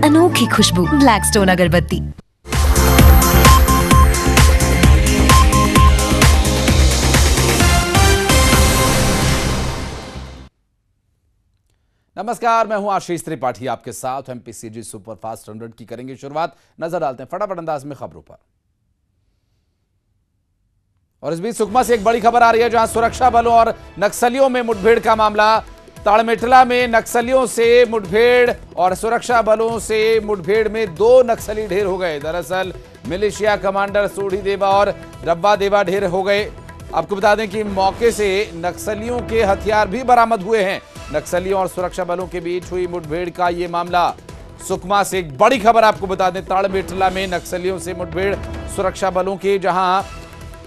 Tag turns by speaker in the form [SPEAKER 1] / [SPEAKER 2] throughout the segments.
[SPEAKER 1] अनोखी खुशबू ब्लैकस्टोन अगरबत्ती।
[SPEAKER 2] नमस्कार, मैं हूं आशीष त्रिपाठी आपके साथ। एमपीसीजी सुपरफास्ट 100 की करेंगे शुरुआत। नजर डालते हैं फटाफट अंदाज में खबरों पर। और इस बीच सुकमा से एक बड़ी खबर आ रही है, जहां सुरक्षा बलों और नक्सलियों में मुठभेड़ का मामला। ताड़मेटला में नक्सलियों से मुठभेड़ और सुरक्षा बलों से मुठभेड़ में 2 नक्सली ढेर हो गए। दरअसल मिलिशिया कमांडर सोढ़ी देवा और रब्बा देवा ढेर हो गए। आपको बता दें कि मौके से नक्सलियों के हथियार भी बरामद हुए हैं। नक्सलियों और सुरक्षा बलों के बीच हुई मुठभेड़ का यह मामला। सुकमा से एक बड़ी खबर आपको बता दें, ताड़मेटला में नक्सलियों से मुठभेड़ सुरक्षा बलों की, जहां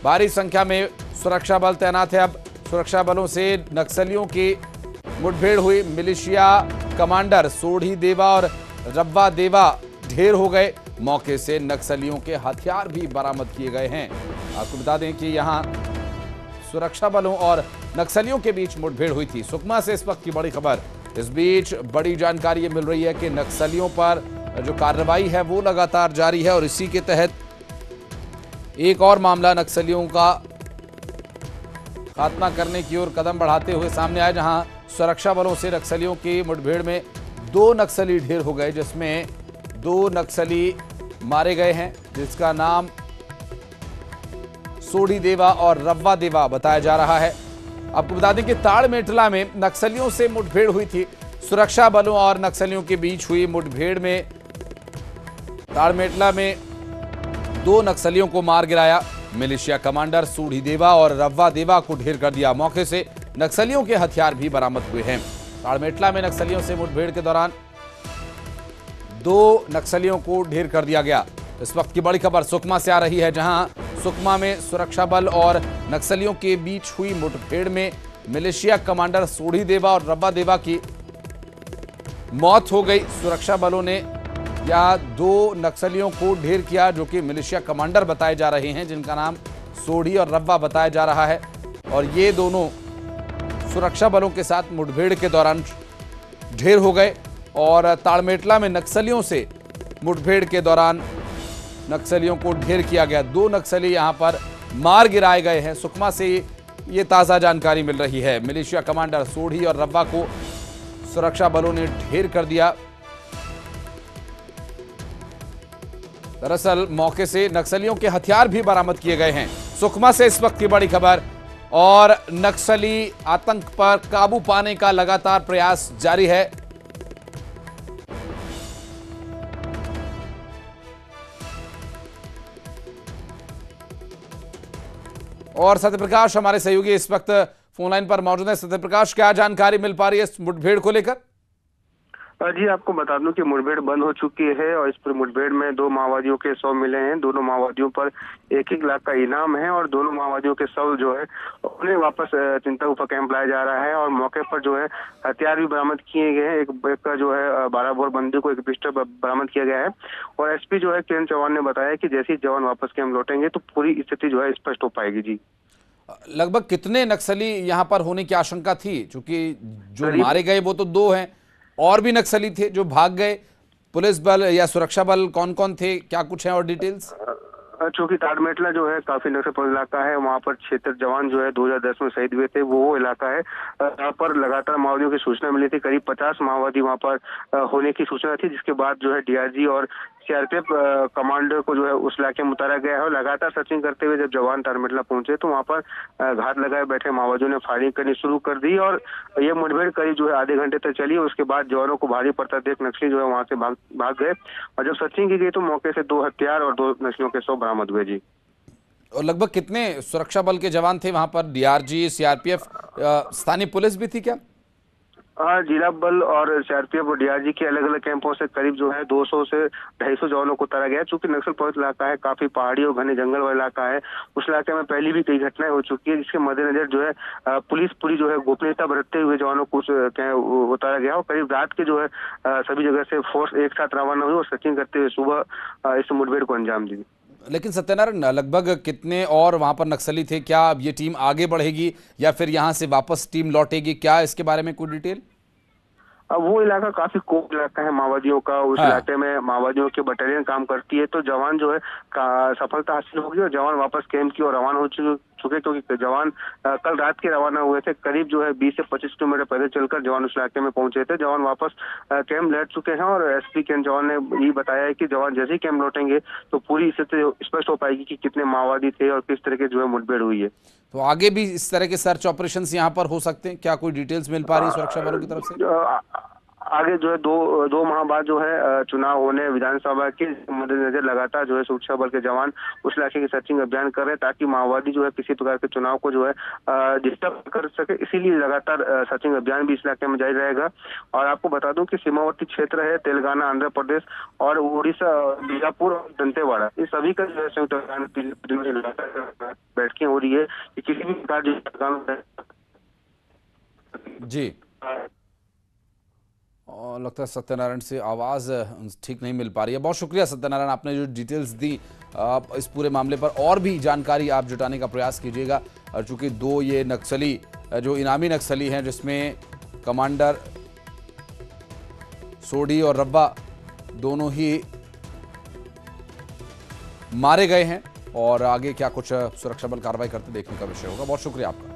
[SPEAKER 2] भारी संख्या में सुरक्षा बल तैनात है। अब सुरक्षा बलों से नक्सलियों की मुठभेड़ हुई। मिलिशिया कमांडर सोढ़ी देवा और रब्बा देवा ढेर हो गए। मौके से नक्सलियों के हथियार भी बरामद किए गए हैं। आपको बता दें कि यहां सुरक्षा बलों और नक्सलियों के बीच मुठभेड़ हुई थी। सुकमा से इस वक्त की बड़ी खबर। इस बीच बड़ी जानकारी ये मिल रही है कि नक्सलियों पर जो कार्रवाई है वो लगातार जारी है, और इसी के तहत एक और मामला नक्सलियों का खात्मा करने की ओर कदम बढ़ाते हुए सामने आया, जहां सुरक्षा बलों से नक्सलियों की मुठभेड़ में 2 नक्सली ढेर हो गए, जिसमें 2 नक्सली मारे गए हैं, जिसका नाम सोढ़ी देवा और रब्बा देवा बताया जा रहा है। आपको बता दें कि ताड़मेटला में नक्सलियों से मुठभेड़ हुई थी। सुरक्षा बलों और नक्सलियों के बीच हुई मुठभेड़ में ताड़मेटला में 2 नक्सलियों को मार गिराया। मिलिशिया कमांडर सोढ़ी देवा और रब्बा देवा को ढेर कर दिया। मौके से नक्सलियों के हथियार भी बरामद हुए हैं। ताड़मेटला में नक्सलियों से मुठभेड़ के दौरान 2 नक्सलियों को ढेर कर दिया गया। इस वक्त की बड़ी खबर सुकमा से आ रही है, जहां सुकमा में सुरक्षा बल और नक्सलियों के बीच हुई मुठभेड़ में मिलिशिया कमांडर सोढ़ी देवा और रब्बा देवा की मौत हो गई। सुरक्षा बलों ने यहां 2 नक्सलियों को ढेर किया, जो कि मिलिशिया कमांडर बताए जा रहे हैं, जिनका नाम सोढ़ी और रब्बा बताया जा रहा है। और ये दोनों सुरक्षा बलों के साथ मुठभेड़ के दौरान ढेर हो गए। और ताड़मेटला में नक्सलियों से मुठभेड़ के दौरान नक्सलियों को ढेर किया गया। 2 नक्सली यहां पर मार गिराए गए हैं। सुकमा से ये ताजा जानकारी मिल रही है। मिलिशिया कमांडर सोढ़ी और रब्बा को सुरक्षा बलों ने ढेर कर दिया। दरअसल मौके से नक्सलियों के हथियार भी बरामद किए गए हैं। सुकमा से इस वक्त की बड़ी खबर। और नक्सली आतंक पर काबू पाने का लगातार प्रयास जारी है। और सत्यप्रकाश हमारे सहयोगी इस वक्त फोन लाइन पर मौजूद है। सत्यप्रकाश, क्या जानकारी मिल पा रही है इस मुठभेड़ को लेकर?
[SPEAKER 3] जी, आपको बता दूं कि मुठभेड़ बंद हो चुकी है, और इस पर मुठभेड़ में 2 माओवादियों के शव मिले हैं। दोनों माओवादियों पर 1-1 लाख का इनाम है, और दोनों माओवादियों के शव जो है उन्हें वापस चिंतागुफा कैंप लाया जा रहा है। और मौके पर जो है हथियार भी बरामद किए गए हैं। एक का जो है 12 बोर बंदूक को, एक पिस्टल बरामद किया गया है। और एसपी जो है किरण चौहान ने बताया कि जैसे ही जवान वापस कैंप लौटेंगे तो पूरी स्थिति जो है स्पष्ट हो पाएगी। जी,
[SPEAKER 2] लगभग कितने नक्सली यहां पर होने की आशंका थी? क्योंकि जो मारे गए वो तो 2 हैं, और भी नक्सली थे जो भाग गए। पुलिस बल या सुरक्षा बल कौन कौन थे, क्या कुछ है और डिटेल्स?
[SPEAKER 3] चूंकि ताड़मेटला जो है काफी नक्सल इलाका है, वहाँ पर 76 जवान जो है 2010 में शहीद हुए थे, वो इलाका है। यहाँ पर लगातार माओवादियों की सूचना मिली थी। करीब 50 माओवादी वहाँ पर होने की सूचना थी, जिसके बाद जो है डीआरजी और सीआरपीएफ कमांडर को जो है उस इलाके में उतारा गया है। और लगातार सर्चिंग करते हुए जब जवान ताड़मेटला पहुंचे तो वहाँ पर घात लगाए बैठे माओवादियों ने फायरिंग करनी शुरू कर दी, और ये मुठभेड़ करीब जो है आधे घंटे तक चली। उसके बाद जवानों को भारी पड़ता देख नक्सली जो है वहाँ से भाग गए, और जब सर्चिंग की गई तो मौके से 2 हथियार और 2 नक्सलियों के शव बरामद हुए। जी,
[SPEAKER 2] और लगभग कितने सुरक्षा बल के जवान थे वहां पर? डीआरजी, सीआरपीएफ, स्थानीय पुलिस भी थी क्या?
[SPEAKER 3] जिला बल और सीआरपीएफ और डीआरजी के अलग अलग कैंपों से करीब जो है 200 से 250 जवानों को उतारा गया। चूंकि नक्सल प्रभावित इलाका है, काफी पहाड़ी और घने जंगल वाला इलाका है, उस इलाके में पहले भी कई घटनाएं हो चुकी है, जिसके मद्देनजर जो है पुलिस पूरी जो है गोपनीयता बरतते हुए जवानों को उतारा गया। और करीब रात के जो है सभी जगह से फोर्स एक साथ रवाना हुई और सर्चिंग करते हुए सुबह इस मुठभेड़ को अंजाम दी।
[SPEAKER 2] लेकिन सत्यनारायण, लगभग कितने और वहां पर नक्सली थे? क्या ये टीम आगे बढ़ेगी या फिर यहां से वापस टीम लौटेगी? क्या इसके बारे में कोई डिटेल?
[SPEAKER 3] वो इलाका काफी कोर इलाका है माओवादियों का। उस
[SPEAKER 2] हाँ।
[SPEAKER 3] इलाके में माओवादियों की बटालियन काम करती है, तो जवान जो है सफलता हासिल होगी और जवान वापस कैंप की ओर रवाना हो चुके, क्योंकि जवान कल रात के रवाना हुए थे। करीब जो है 20 से 25 किलोमीटर पैदल चलकर जवान उस इलाके में पहुंचे थे। जवान वापस कैंप लौट चुके हैं और एसपी कैंप जवान ने ये बताया है कि जवान जैसे ही कैंप लौटेंगे तो पूरी स्थिति स्पष्ट हो पाएगी कि कितने माओवादी थे और किस तरह के जो है मुठभेड़ हुई है।
[SPEAKER 2] तो आगे भी इस तरह के सर्च ऑपरेशंस यहां पर हो सकते हैं क्या? कोई डिटेल्स मिल पा रही है सुरक्षा बलों की तरफ से?
[SPEAKER 3] आगे जो है दो माह बाद जो है चुनाव होने विधानसभा के मद्देनजर लगातार जो है सुरक्षा बल के जवान उस इलाके की सर्चिंग अभियान कर रहे हैं, ताकि माओवादी जो है किसी प्रकार के चुनाव को जो है डिस्टर्ब कर सके। इसीलिए लगातार सर्चिंग अभियान भी इस इलाके में जारी रहेगा। और आपको बता दूं कि सीमावर्ती क्षेत्र है तेलंगाना, आंध्र प्रदेश और उड़ीसा, बीजापुर और दंतेवाड़ा, इस सभी का जो है संयुक्त अभियान बैठकें हो रही है कि किसी भी प्रकार जो
[SPEAKER 2] जी। और लगता है सत्यनारायण से आवाज़ ठीक नहीं मिल पा रही है। बहुत शुक्रिया सत्यनारायण, आपने जो डिटेल्स दी। आप इस पूरे मामले पर और भी जानकारी आप जुटाने का प्रयास कीजिएगा। चूँकि दो ये नक्सली जो इनामी नक्सली हैं, जिसमें कमांडर सोडी और रब्बा दोनों ही मारे गए हैं, और आगे क्या कुछ सुरक्षा बल कार्रवाई करते देखने का विषय होगा। बहुत शुक्रिया आपका।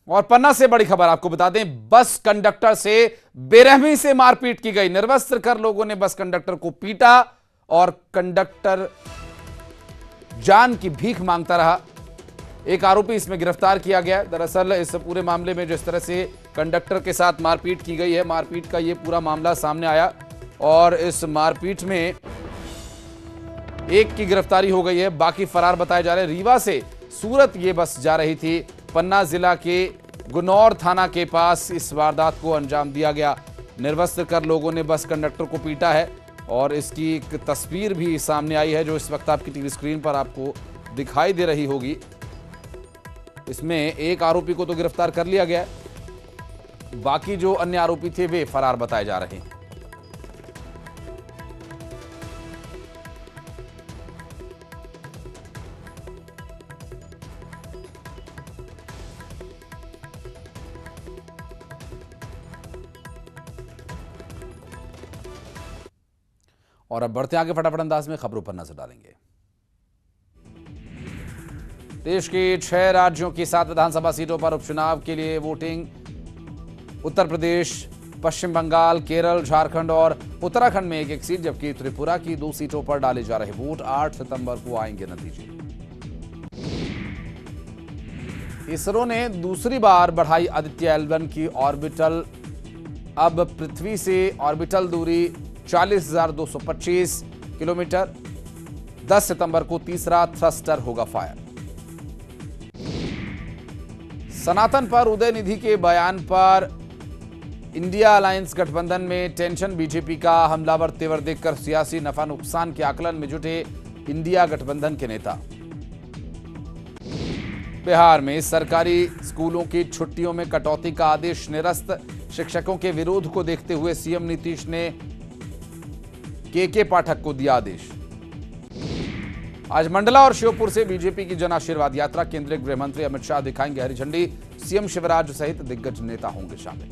[SPEAKER 2] और पन्ना से बड़ी खबर आपको बता दें, बस कंडक्टर से बेरहमी से मारपीट की गई। निर्वस्त्र कर लोगों ने बस कंडक्टर को पीटा और कंडक्टर जान की भीख मांगता रहा। एक आरोपी इसमें गिरफ्तार किया गया। दरअसल इस पूरे मामले में जिस तरह से कंडक्टर के साथ मारपीट की गई है, मारपीट का ये पूरा मामला सामने आया और इस मारपीट में एक की गिरफ्तारी हो गई है, बाकी फरार बताए जा रहे हैं। रीवा से सूरत ये बस जा रही थी। पन्ना जिला के गुनौर थाना के पास इस वारदात को अंजाम दिया गया। निर्वस्त्र कर लोगों ने बस कंडक्टर को पीटा है और इसकी एक तस्वीर भी सामने आई है, जो इस वक्त आपकी टीवी स्क्रीन पर आपको दिखाई दे रही होगी। इसमें एक आरोपी को तो गिरफ्तार कर लिया गया है, बाकी जो अन्य आरोपी थे वे फरार बताए जा रहे हैं। और अब बढ़ते आगे फटाफट अंदाज में खबरों पर नजर डालेंगे। देश के 6 राज्यों की 7 विधानसभा सीटों पर उपचुनाव के लिए वोटिंग। उत्तर प्रदेश, पश्चिम बंगाल, केरल, झारखंड और उत्तराखंड में एक एक सीट, जबकि त्रिपुरा की 2 सीटों पर डाले जा रहे वोट। 8 सितंबर को आएंगे नतीजे। इसरो ने दूसरी बार बढ़ाई आदित्य L1 की ऑर्बिटल। अब पृथ्वी से ऑर्बिटल दूरी 40,225 किलोमीटर। 10 सितंबर को तीसरा थ्रस्टर होगा फायर। सनातन पर उदयनिधि के बयान पर इंडिया अलायंस गठबंधन में टेंशन। बीजेपी का हमलावर तेवर देखकर सियासी नफा नुकसान के आकलन में जुटे इंडिया गठबंधन के नेता। बिहार में सरकारी स्कूलों की छुट्टियों में कटौती का आदेश निरस्त। शिक्षकों के विरोध को देखते हुए सीएम नीतीश ने के पाठक को दिया आदेश। आज मंडला और श्योपुर से बीजेपी की जन आशीर्वाद यात्रा। केंद्रीय गृह मंत्री अमित शाह दिखाएंगे हरी झंडी। सीएम शिवराज सहित दिग्गज नेता होंगे शामिल।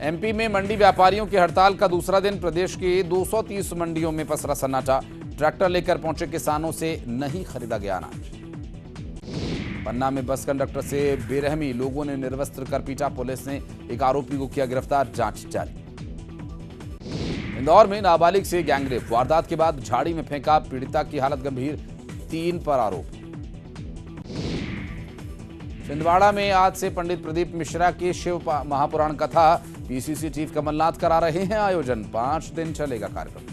[SPEAKER 2] एमपी में मंडी व्यापारियों की हड़ताल का दूसरा दिन। प्रदेश की 230 मंडियों में पसरा सन्नाटा। ट्रैक्टर लेकर पहुंचे किसानों से नहीं खरीदा गया अनाज। पन्ना में बस कंडक्टर से बेरहमी, लोगों ने निर्वस्त्र कर पीटा। पुलिस ने एक आरोपी को किया गिरफ्तार, जांच जारी। इंदौर में नाबालिग से गैंगरेप। वारदात के बाद झाड़ी में फेंका, पीड़िता की हालत गंभीर। 3 पर आरोप। छिंदवाड़ा में आज से पंडित प्रदीप मिश्रा की शिव महापुराण कथा। पीसीसी चीफ कमलनाथ करा रहे हैं आयोजन। 5 दिन चलेगा कार्यक्रम।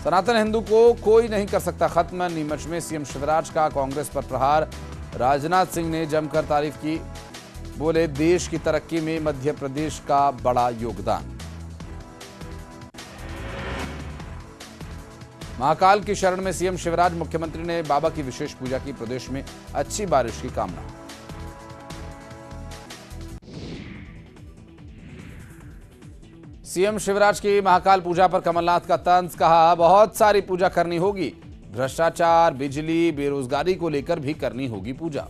[SPEAKER 2] सनातन हिंदू को कोई नहीं कर सकता खत्म। नीमच में सीएम शिवराज का कांग्रेस पर प्रहार। राजनाथ सिंह ने जमकर तारीफ की, बोले देश की तरक्की में मध्य प्रदेश का बड़ा योगदान। महाकाल की शरण में सीएम शिवराज। मुख्यमंत्री ने बाबा की विशेष पूजा की। प्रदेश में अच्छी बारिश की कामना। सीएम शिवराज की महाकाल पूजा पर कमलनाथ का तंज। कहा बहुत सारी पूजा करनी होगी, भ्रष्टाचार, बिजली, बेरोजगारी को लेकर भी करनी होगी पूजा।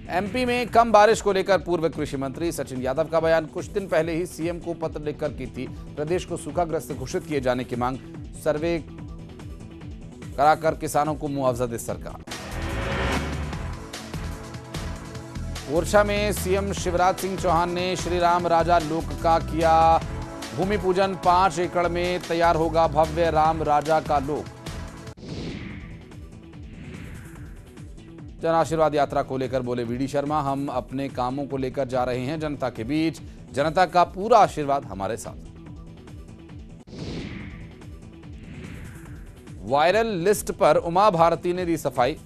[SPEAKER 2] एमपी में कम बारिश को लेकर पूर्व कृषि मंत्री सचिन यादव का बयान। कुछ दिन पहले ही सीएम को पत्र लिखकर की थी प्रदेश को सूखाग्रस्त घोषित किए जाने की मांग। सर्वे कराकर किसानों को मुआवजा दे सरकार। ओरछा में सीएम शिवराज सिंह चौहान ने श्री राम राजा लोक का किया भूमि पूजन। 5 एकड़ में तैयार होगा भव्य राम राजा का लोक। जन आशीर्वाद यात्रा को लेकर बोले वीडी शर्मा, हम अपने कामों को लेकर जा रहे हैं जनता के बीच, जनता का पूरा आशीर्वाद हमारे साथ। वायरल लिस्ट पर उमा भारती ने दी सफाई।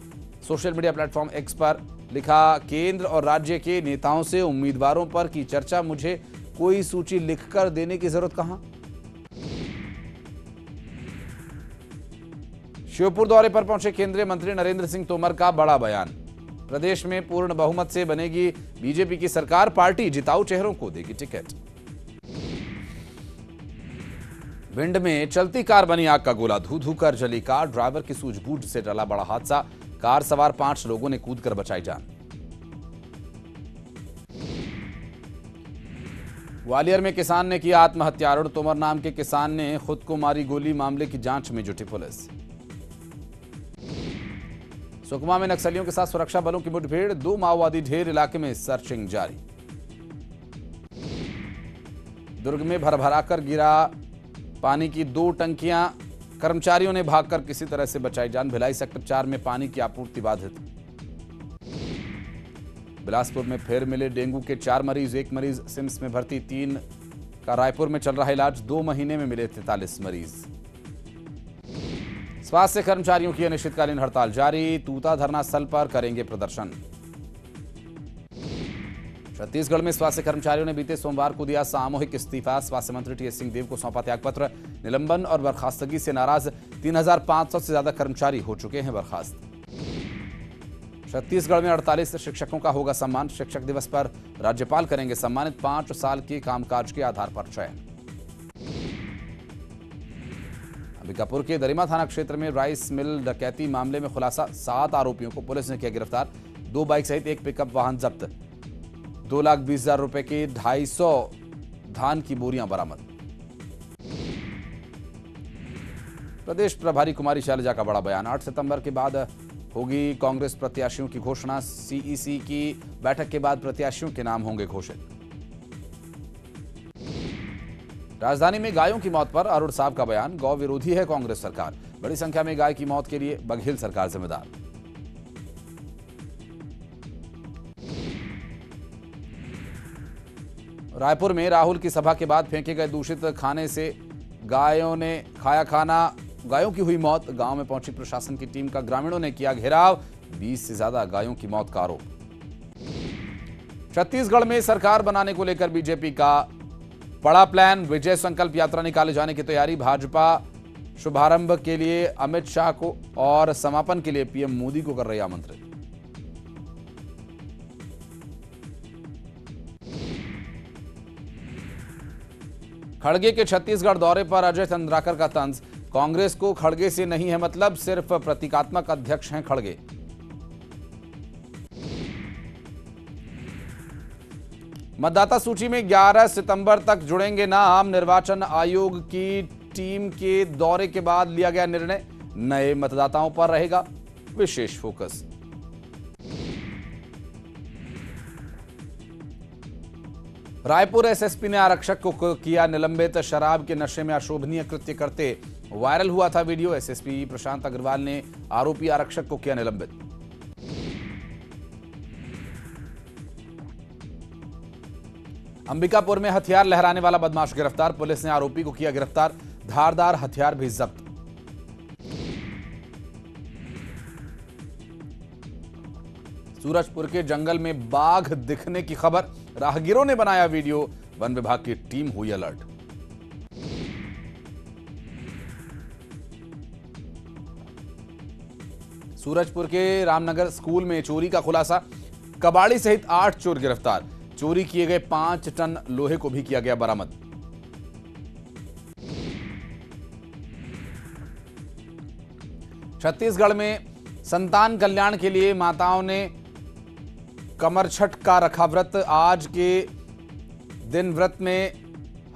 [SPEAKER 2] सोशल मीडिया प्लेटफॉर्म एक्स पर लिखा, केंद्र और राज्य के नेताओं से उम्मीदवारों पर की चर्चा, मुझे कोई सूची लिखकर देने की जरूरत कहां। श्योपुर दौरे पर पहुंचे केंद्रीय मंत्री नरेंद्र सिंह तोमर का बड़ा बयान। प्रदेश में पूर्ण बहुमत से बनेगी बीजेपी की सरकार, पार्टी जिताऊ चेहरों को देगी टिकट। भिंड में चलती कार बनी आग का गोला, धू धू कर जली कार, ड्राइवर की सूझबूझ से टला बड़ा हादसा। कार सवार 5 लोगों ने कूदकर बचाई जान। ग्वालियर में किसान ने किया आत्महत्या। अरुण तोमर नाम के किसान ने खुद को मारी गोली, मामले की जांच में जुटी पुलिस। सुकमा में नक्सलियों के साथ सुरक्षा बलों की मुठभेड़, 2 माओवादी ढेर, इलाके में सर्चिंग जारी। दुर्ग में भरभराकर गिरा पानी की 2 टंकियां, कर्मचारियों ने भागकर किसी तरह से बचाई जान। भिलाई सेक्टर 4 में पानी की आपूर्ति बाधित। बिलासपुर में फिर मिले डेंगू के 4 मरीज, 1 मरीज सिम्स में भर्ती, 3 का रायपुर में चल रहा इलाज। 2 महीने में मिले 43 मरीज। स्वास्थ्य कर्मचारियों की अनिश्चितकालीन हड़ताल जारी, तूता धरना स्थल पर करेंगे प्रदर्शन। छत्तीसगढ़ में स्वास्थ्य कर्मचारियों ने बीते सोमवार को दिया सामूहिक इस्तीफा। स्वास्थ्य मंत्री टीएस सिंहदेव को सौंपा त्यागपत्र। निलंबन और बर्खास्तगी से नाराज 3500 से ज्यादा कर्मचारी हो चुके हैं बर्खास्त। छत्तीसगढ़ में 48 शिक्षकों का होगा सम्मान। शिक्षक दिवस पर राज्यपाल करेंगे सम्मानित। 5 साल के कामकाज के आधार पर चयन। अंबिकापुर के दरिमा थाना क्षेत्र में राइस मिल डकैती मामले में खुलासा, 7 आरोपियों को पुलिस ने किया गिरफ्तार। 2 बाइक सहित 1 पिकअप वाहन जब्त। 2,20,000 रुपए की 250 धान की बोरियां बरामद। प्रदेश प्रभारी कुमारी शैलजा का बड़ा बयान। 8 सितंबर के बाद होगी कांग्रेस प्रत्याशियों की घोषणा। सीईसी की बैठक के बाद प्रत्याशियों के नाम होंगे घोषित। राजधानी में गायों की मौत पर अरुण साहब का बयान। गौ विरोधी है कांग्रेस सरकार, बड़ी संख्या में गाय की मौत के लिए बघेल सरकार जिम्मेदार। रायपुर में राहुल की सभा के बाद फेंके गए दूषित खाने से गायों ने खाया खाना, गायों की हुई मौत। गांव में पहुंची प्रशासन की टीम का ग्रामीणों ने किया घेराव। 20 से ज्यादा गायों की मौत का आरोप। छत्तीसगढ़ में सरकार बनाने को लेकर बीजेपी का बड़ा प्लान। विजय संकल्प यात्रा निकाले जाने की तैयारी। भाजपा शुभारंभ के लिए अमित शाह को और समापन के लिए पीएम मोदी को कर रही आमंत्रित। खड़गे के छत्तीसगढ़ दौरे पर अजय चंद्राकर का तंज। कांग्रेस को खड़गे से नहीं है मतलब, सिर्फ प्रतीकात्मक अध्यक्ष हैं खड़गे। मतदाता सूची में 11 सितंबर तक जुड़ेंगे नाम। निर्वाचन आयोग की टीम के दौरे के बाद लिया गया निर्णय। नए मतदाताओं पर रहेगा विशेष फोकस। रायपुर एसएसपी ने आरक्षक को किया निलंबित। शराब के नशे में अशोभनीय कृत्य करते वायरल हुआ था वीडियो। एसएसपी प्रशांत अग्रवाल ने आरोपी आरक्षक को किया निलंबित। अंबिकापुर में हथियार लहराने वाला बदमाश गिरफ्तार। पुलिस ने आरोपी को किया गिरफ्तार। धारदार हथियार भी जब्त। सूरजपुर के जंगल में बाघ दिखने की खबर। राहगीरों ने बनाया वीडियो। वन विभाग की टीम हुई अलर्ट। सूरजपुर के रामनगर स्कूल में चोरी का खुलासा। कबाड़ी सहित 8 चोर गिरफ्तार। चोरी किए गए 5 टन लोहे को भी किया गया बरामद। छत्तीसगढ़ में संतान कल्याण के लिए माताओं ने कमरछठ का रखा व्रत। आज के दिन व्रत में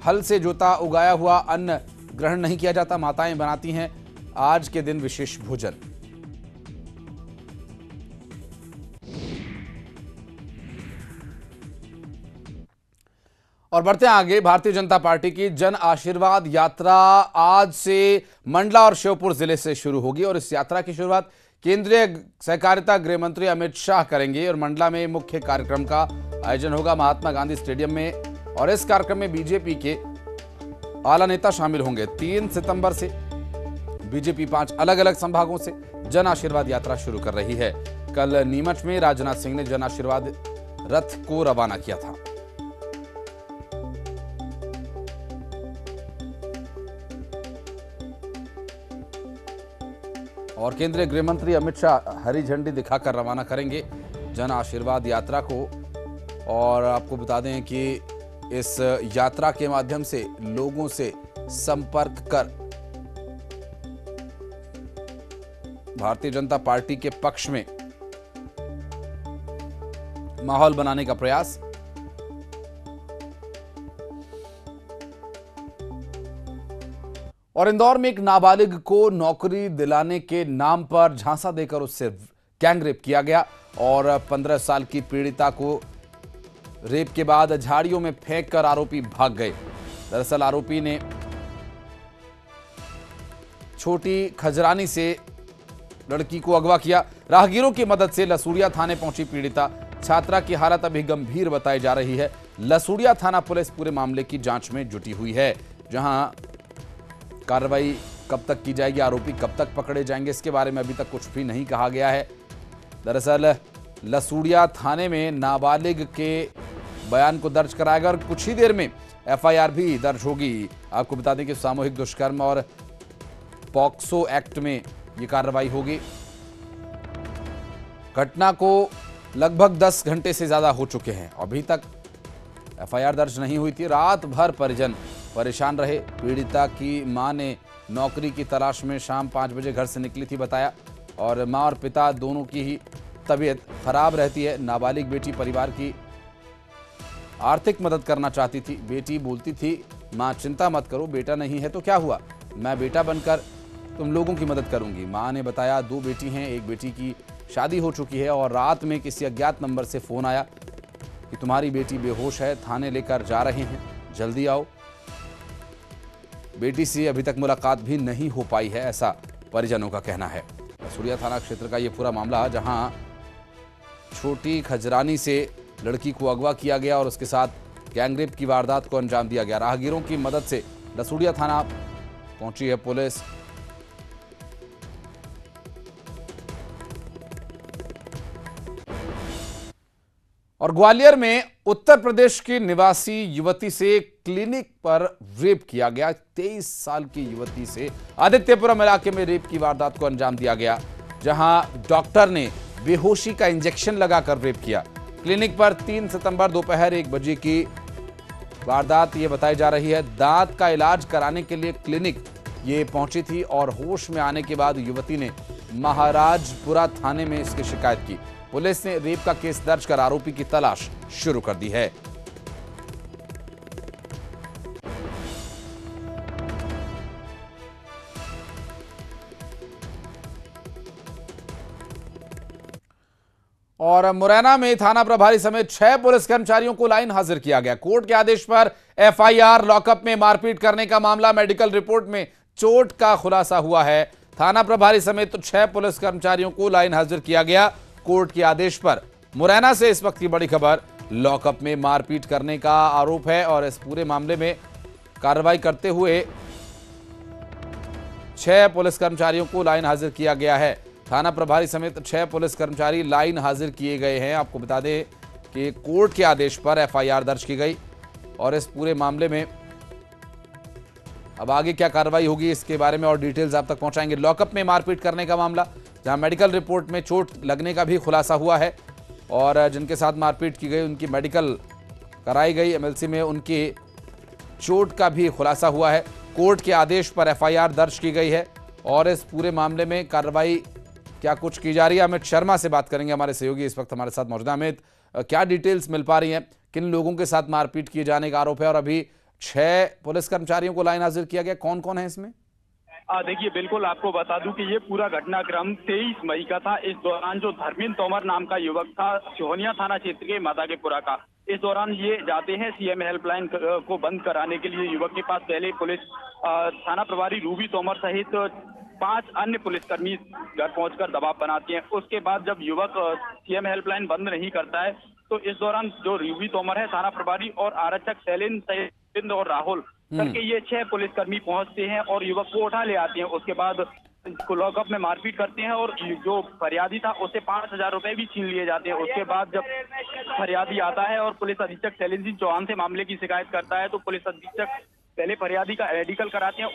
[SPEAKER 2] हल से जोता उगाया हुआ अन्न ग्रहण नहीं किया जाता। माताएं बनाती हैं आज के दिन विशेष भोजन। और बढ़ते हैं आगे। भारतीय जनता पार्टी की जन आशीर्वाद यात्रा आज से मंडला और श्योपुर जिले से शुरू होगी और इस यात्रा की शुरुआत केंद्रीय सहकारिता गृह मंत्री अमित शाह करेंगे और मंडला में मुख्य कार्यक्रम का आयोजन होगा महात्मा गांधी स्टेडियम में और इस कार्यक्रम में बीजेपी के आला नेता शामिल होंगे। 3 सितंबर से बीजेपी 5 अलग अलग संभागों से जन आशीर्वाद यात्रा शुरू कर रही है। कल नीमच में राजनाथ सिंह ने जन आशीर्वाद रथ को रवाना किया था। और केंद्रीय गृह मंत्री अमित शाह हरी झंडी दिखाकर रवाना करेंगे जन आशीर्वाद यात्रा को। और आपको बता दें कि इस यात्रा के माध्यम से लोगों से संपर्क कर भारतीय जनता पार्टी के पक्ष में माहौल बनाने का प्रयास। और इंदौर में एक नाबालिग को नौकरी दिलाने के नाम पर झांसा देकर उससे गैंगरेप किया गया और 15 साल की पीड़िता को रेप के बाद झाड़ियों में फेंककर आरोपी भाग गए। दरअसल आरोपी ने छोटी खजरानी से लड़की को अगवा किया। राहगीरों की मदद से लसूड़िया थाने पहुंची पीड़िता। छात्रा की हालत अभी गंभीर बताई जा रही है। लसूड़िया थाना पुलिस पूरे मामले की जांच में जुटी हुई है। जहां कार्रवाई कब तक की जाएगी, आरोपी कब तक पकड़े जाएंगे, इसके बारे में अभी तक कुछ भी नहीं कहा गया है। दरअसल लसूड़िया थाने में नाबालिग के बयान को दर्ज कराया गया और कुछ ही देर में एफआईआर भी दर्ज होगी। आपको बता दें कि सामूहिक दुष्कर्म और पॉक्सो एक्ट में ये कार्रवाई होगी। घटना को लगभग 10 घंटे से ज्यादा हो चुके हैं, अभी तक एफआईआर दर्ज नहीं हुई थी। रात भर परिजन परेशान रहे। पीड़िता की मां ने नौकरी की तलाश में शाम 5 बजे घर से निकली थी बताया और मां और पिता दोनों की ही तबीयत खराब रहती है। नाबालिग बेटी परिवार की आर्थिक मदद करना चाहती थी। बेटी बोलती थी, मां चिंता मत करो, बेटा नहीं है तो क्या हुआ, मैं बेटा बनकर तुम लोगों की मदद करूंगी। मां ने बताया 2 बेटी हैं, एक बेटी की शादी हो चुकी है और रात में किसी अज्ञात नंबर से फोन आया कि तुम्हारी बेटी बेहोश है, थाने लेकर जा रहे हैं, जल्दी आओ। बेटी से अभी तक मुलाकात भी नहीं हो पाई है, ऐसा परिजनों का कहना है। लसूड़िया थाना क्षेत्र का ये पूरा मामला, जहां छोटी खजरानी से लड़की को अगवा किया गया और उसके साथ गैंगरेप की वारदात को अंजाम दिया गया। राहगीरों की मदद से लसूड़िया थाना पहुंची है पुलिस। और ग्वालियर में उत्तर प्रदेश की निवासी युवती से क्लिनिक पर रेप किया गया। 23 साल की युवती से आदित्यपुरम इलाके में रेप की वारदात को अंजाम दिया गया, जहां डॉक्टर ने बेहोशी का इंजेक्शन लगाकर रेप किया। क्लिनिक पर 3 सितंबर दोपहर 1 बजे की वारदात ये बताई जा रही है। दांत का इलाज कराने के लिए क्लिनिक ये पहुंची थी और होश में आने के बाद युवती ने महाराजपुरा थाने में इसकी शिकायत की। पुलिस ने रेप का केस दर्ज कर आरोपी की तलाश शुरू कर दी है। और मुरैना में थाना प्रभारी समेत 6 पुलिस कर्मचारियों को लाइन हाजिर किया गया। कोर्ट के आदेश पर एफआईआर, लॉकअप में मारपीट करने का मामला, मेडिकल रिपोर्ट में चोट का खुलासा हुआ है। थाना प्रभारी समेत 6 पुलिस कर्मचारियों को लाइन हाजिर किया गया कोर्ट के आदेश पर। मुरैना से इस वक्त की बड़ी खबर, लॉकअप में मारपीट करने का आरोप है और इस पूरे मामले में कार्रवाई करते हुए 6 पुलिस कर्मचारियों को लाइन हाजिर किया गया है। थाना प्रभारी समेत 6 पुलिस कर्मचारी लाइन हाजिर किए गए हैं। आपको बता दें कि कोर्ट के आदेश पर एफआईआर दर्ज की गई और इस पूरे मामले में अब आगे क्या कार्रवाई होगी इसके बारे में और डिटेल्स आप तक पहुंचाएंगे। लॉकअप में मारपीट करने का मामला, जहां मेडिकल रिपोर्ट में चोट लगने का भी खुलासा हुआ है और जिनके साथ मारपीट की गई उनकी मेडिकल कराई गई, एमएलसी में उनकी चोट का भी खुलासा हुआ है। कोर्ट के आदेश पर एफआईआर दर्ज की गई है और इस पूरे मामले में कार्रवाई क्या कुछ की जा रही है, अमित शर्मा से बात करेंगे। हमारे सहयोगी इस वक्त हमारे साथ मौजूद हैं। अमित, क्या डिटेल्स मिल पा रही हैं, किन लोगों के साथ मारपीट किए जाने का आरोप है और अभी 6 पुलिस कर्मचारियों को लाइन हाजिर किया गया, कौन कौन है इसमें?
[SPEAKER 4] देखिए, बिल्कुल आपको बता दूं कि ये पूरा घटनाक्रम 23 मई का था। इस दौरान जो धर्मेंद्र तोमर नाम का युवक था, सिहोनिया थाना क्षेत्र के मादाकेपुरा का, इस दौरान ये जाते हैं सीएम हेल्पलाइन को बंद कराने के लिए युवक के पास। पहले पुलिस थाना प्रभारी रूबी तोमर सहित 5 अन्य पुलिसकर्मी घर पहुंचकर दबाव बनाते हैं। उसके बाद जब युवक सीएम हेल्पलाइन बंद नहीं करता है तो इस दौरान जो रूबी तोमर है, थाना प्रभारी और आरक्षक शैलेंद्र और राहुल करके ये 6 पुलिसकर्मी पहुंचते हैं और युवक को उठा ले आते हैं। उसके बाद इसको लॉकअप में मारपीट करते हैं और जो फरियादी था उससे 5,000 रुपए भी छीन लिए जाते हैं। उसके बाद जब फरियादी आता है और पुलिस अधीक्षक शैलेंद्र चौहान से मामले की शिकायत करता है तो पुलिस अधीक्षक पहले फरियादी का मेडिकल कराते हैं।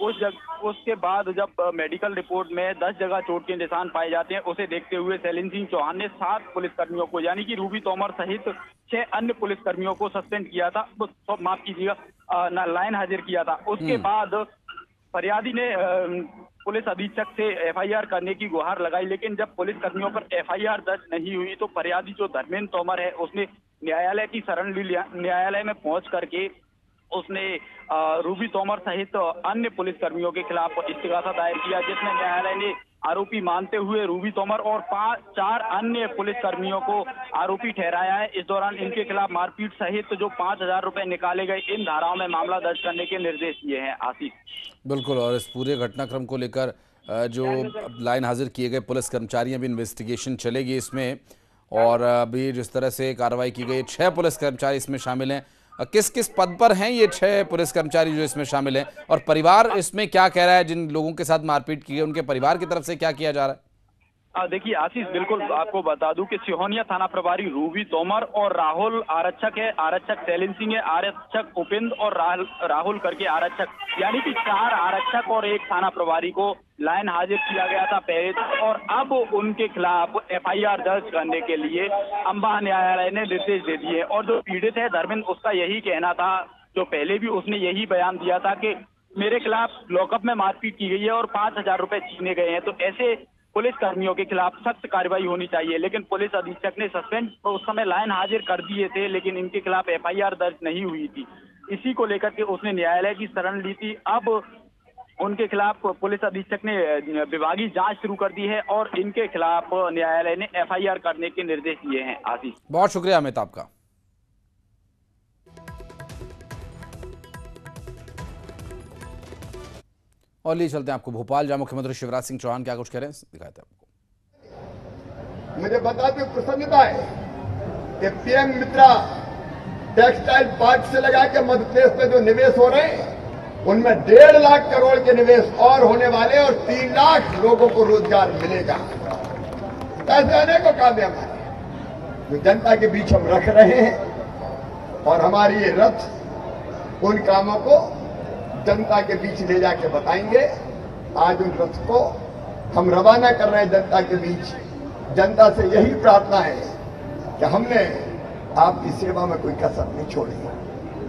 [SPEAKER 4] उसके बाद जब मेडिकल रिपोर्ट में 10 जगह चोट के निशान पाए जाते हैं, उसे देखते हुए शैलेंद्र चौहान ने 7 पुलिसकर्मियों को यानी कि रूबी तोमर सहित 6 अन्य पुलिसकर्मियों को सस्पेंड किया था, माफ कीजिएगा, लाइन हाजिर किया था। उसके बाद फरियादी ने पुलिस अधीक्षक से एफआईआर करने की गुहार लगाई, लेकिन जब पुलिस कर्मियों पर एफआईआर दर्ज नहीं हुई तो फरियादी जो धर्मेंद्र तोमर है उसने न्यायालय की शरण ली। न्यायालय में पहुंच करके उसने रूबी तोमर सहित अन्य पुलिसकर्मियों के खिलाफ इस्तीगासा दायर किया, जिसमें न्यायालय ने आरोपी मानते हुए रूबी तोमर और 4 अन्य पुलिसकर्मियों को आरोपी ठहराया है। इस दौरान इनके खिलाफ मारपीट सहित जो 5,000 रुपए निकाले गए, इन धाराओं में मामला दर्ज करने के निर्देश दिए हैं। आशीष,
[SPEAKER 2] बिल्कुल, और इस पूरे घटनाक्रम को लेकर जो लाइन हाजिर किए गए पुलिस कर्मचारी, अभी इन्वेस्टिगेशन चलेगी इसमें, और अभी जिस तरह से कार्रवाई की गई, 6 पुलिस कर्मचारी इसमें शामिल हैं। किस किस पद पर हैं ये 6 पुलिस कर्मचारी जो इसमें शामिल हैं, और परिवार इसमें क्या कह रहा है? जिन लोगों के साथ मारपीट की गई उनके परिवार की तरफ से क्या किया जा रहा है?
[SPEAKER 4] देखिए आशीष, बिल्कुल आपको बता दूं कि सिहोनिया थाना प्रभारी रूबी तोमर और राहुल आरक्षक है, आरक्षक शैलेंद्र सिंह है, आरक्षक उपेंद्र और राहुल करके आरक्षक, यानी कि 4 आरक्षक और 1 थाना प्रभारी को लाइन हाजिर किया गया था पहले, और अब उनके खिलाफ एफआईआर दर्ज करने के लिए अंबा न्यायालय ने निर्देश दे दिए। और जो पीड़ित है धर्मेंद्र, उसका यही कहना था, जो पहले भी उसने यही बयान दिया था कि मेरे खिलाफ लॉकअप में मारपीट की गई है और 5,000 रुपए छीने गए हैं, तो ऐसे पुलिस कर्मियों के खिलाफ सख्त कार्रवाई होनी चाहिए। लेकिन पुलिस अधीक्षक ने सस्पेंड उस समय लाइन हाजिर कर दिए थे, लेकिन इनके खिलाफ एफआईआर दर्ज नहीं हुई थी। इसी को लेकर के उसने न्यायालय की शरण ली थी। अब उनके खिलाफ पुलिस अधीक्षक ने विभागीय जांच शुरू कर दी है और इनके खिलाफ न्यायालय ने एफआईआर करने के निर्देश दिए हैं। आशीष,
[SPEAKER 2] बहुत शुक्रिया अमित आपका। और लिए चलते हैं आपको भोपाल, जहां मुख्यमंत्री शिवराज सिंह चौहान क्या कुछ कह रहे हैं, दिखाते हैं आपको।
[SPEAKER 5] मुझे बताते प्रसन्नता है कि पीएम मित्रा टेक्सटाइल पार्क से लगा के मध्य प्रदेश में जो निवेश हो रहे हैं उनमें 1.5 लाख करोड़ के निवेश और होने वाले और 3 लाख लोगों को रोजगार मिलेगा। ऐसे अनेकों काम है हमारे जो जनता के बीच हम रख रहे हैं, और हमारी ये रथ उन कामों को जनता के बीच ले जाके बताएंगे। आज उन रथ को हम रवाना कर रहे हैं जनता के बीच। जनता से यही प्रार्थना है कि हमने आपकी सेवा में कोई कसर नहीं छोड़ी,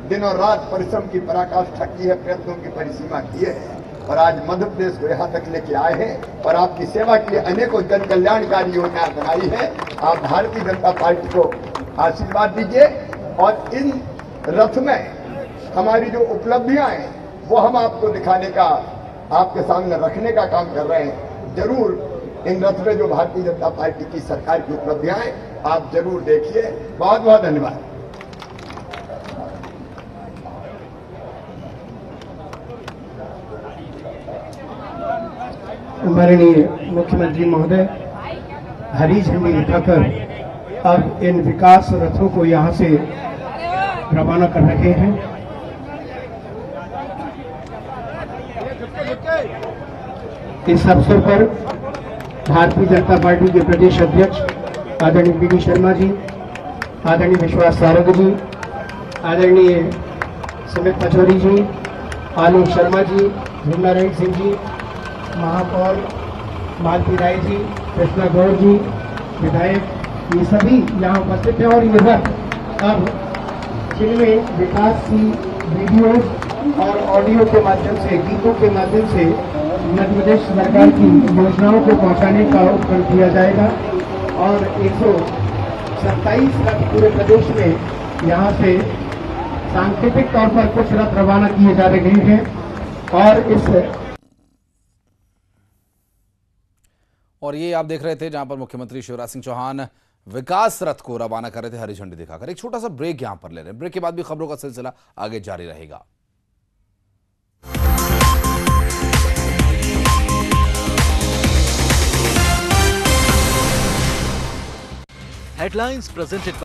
[SPEAKER 5] दिन और रात परिश्रम की पराकाष्ठा की है, प्रयत्नों की परिसीमा की है, और आज मध्य प्रदेश को यहाँ तक लेके आए हैं और आपकी सेवा के लिए अनेकों जन कल्याणकारी योजनाएं बनाई है। आप भारतीय जनता पार्टी को आशीर्वाद दीजिए और इन रथ में हमारी जो उपलब्धियां हैं वो हम आपको दिखाने का, आपके सामने रखने का काम कर रहे हैं। जरूर इन रथ में जो भारतीय जनता पार्टी की सरकार की उपलब्धियां हैं आप जरूर देखिए। बहुत बहुत धन्यवाद।
[SPEAKER 6] माननीय मुख्यमंत्री महोदय हरी झंडी दिखाकर अब इन विकास रथों को यहां से रवाना कर रहे हैं। इस अवसर पर भारतीय जनता पार्टी के प्रदेश अध्यक्ष आदरणीय पी.डी. शर्मा जी, आदरणीय विश्वास सारंग जी, आदरणीय सुमित पचौरी जी, आलोक शर्मा जी, नारायण सिंह जी, महापौर मालती राय जी, कृष्णा गौड़ जी, विधायक, ये सभी यहाँ उपस्थित हैं। और ये रथ अब जिनमें विकास की वीडियो और ऑडियो के माध्यम से, गीतों के माध्यम से मध्य प्रदेश सरकार की योजनाओं को पहुंचाने का उपक्रम किया जाएगा और 127 रथ पूरे प्रदेश में यहाँ से सांकेतिक तौर पर कुछ रथ रवाना किए जा रहे हैं
[SPEAKER 2] और ये आप देख रहे थे जहां पर मुख्यमंत्री शिवराज सिंह चौहान विकास रथ को रवाना कर रहे थे हरी झंडी दिखाकर। एक छोटा सा ब्रेक यहां पर ले रहे हैं, ब्रेक के बाद भी खबरों का सिलसिला आगे जारी रहेगा।
[SPEAKER 7] Headlines presented